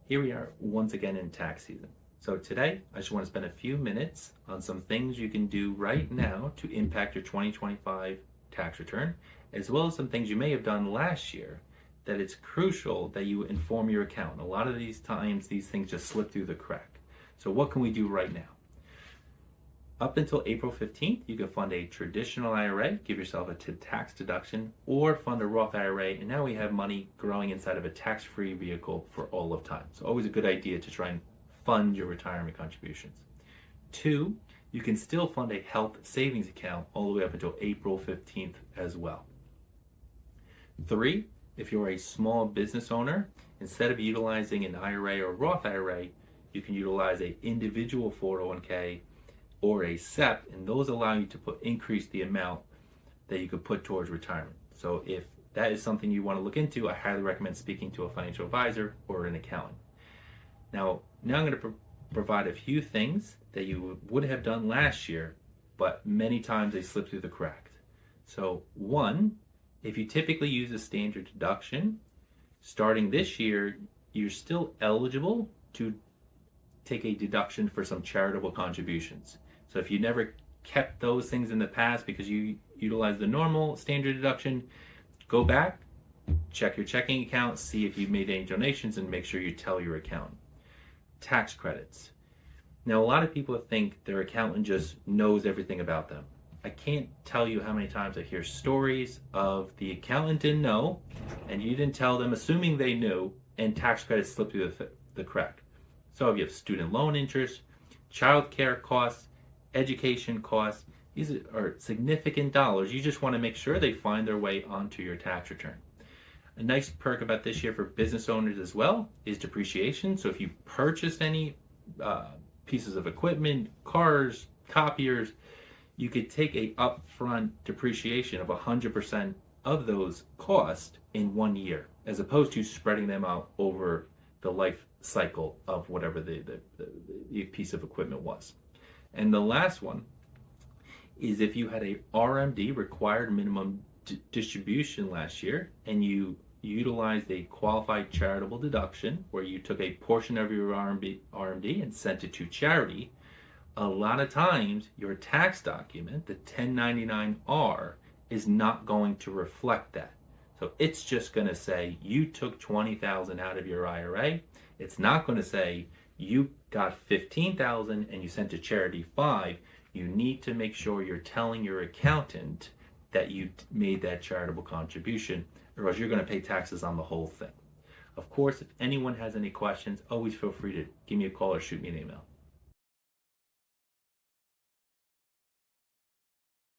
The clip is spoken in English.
Here we are once again in tax season. So today, I just want to spend a few minutes on some things you can do right now to impact your 2025 tax return, as well as some things you may have done last year that it's crucial that you inform your accountant. A lot of these times, these things just slip through the crack. So what can we do right now? Up until April 15th, you can fund a traditional IRA, give yourself a tax deduction, or fund a Roth IRA, and now we have money growing inside of a tax-free vehicle for all of time. So always a good idea to try and fund your retirement contributions. 2, you can still fund a health savings account all the way up until April 15th as well. 3, if you're a small business owner, instead of utilizing an IRA or Roth IRA, you can utilize an individual 401k or a SEP, and those allow you to increase the amount that you could put towards retirement. So if that is something you want to look into, I highly recommend speaking to a financial advisor or an accountant. Now I'm going to provide a few things that you would have done last year, but many times they slip through the cracks. So 1, if you typically use a standard deduction, starting this year, you're still eligible to take a deduction for some charitable contributions. So if you never kept those things in the past because you utilized the normal standard deduction, go back, check your checking account, see if you've made any donations, and make sure you tell your accountant. Tax credits. Now, a lot of people think their accountant just knows everything about them. I can't tell you how many times I hear stories of the accountant didn't know, and you didn't tell them, assuming they knew, and tax credits slipped through the crack. So if you have student loan interest, child care costs, education costs, these are significant dollars. You just want to make sure they find their way onto your tax return. A nice perk about this year for business owners as well is depreciation. So if you purchased any pieces of equipment, cars, copiers, you could take a upfront depreciation of 100% of those costs in 1 year, as opposed to spreading them out over the life cycle of whatever the piece of equipment was. And the last one is if you had a RMD, required minimum distribution, last year, and you utilized a qualified charitable deduction where you took a portion of your RMD and sent it to charity, a lot of times your tax document, the 1099-R, is not going to reflect that. So it's just going to say you took $20,000 out of your IRA. It's not going to say you got $15,000 and you sent to charity $5,000. You need to make sure you're telling your accountant that you made that charitable contribution, or else you're going to pay taxes on the whole thing. Of course, if anyone has any questions, always feel free to give me a call or shoot me an email.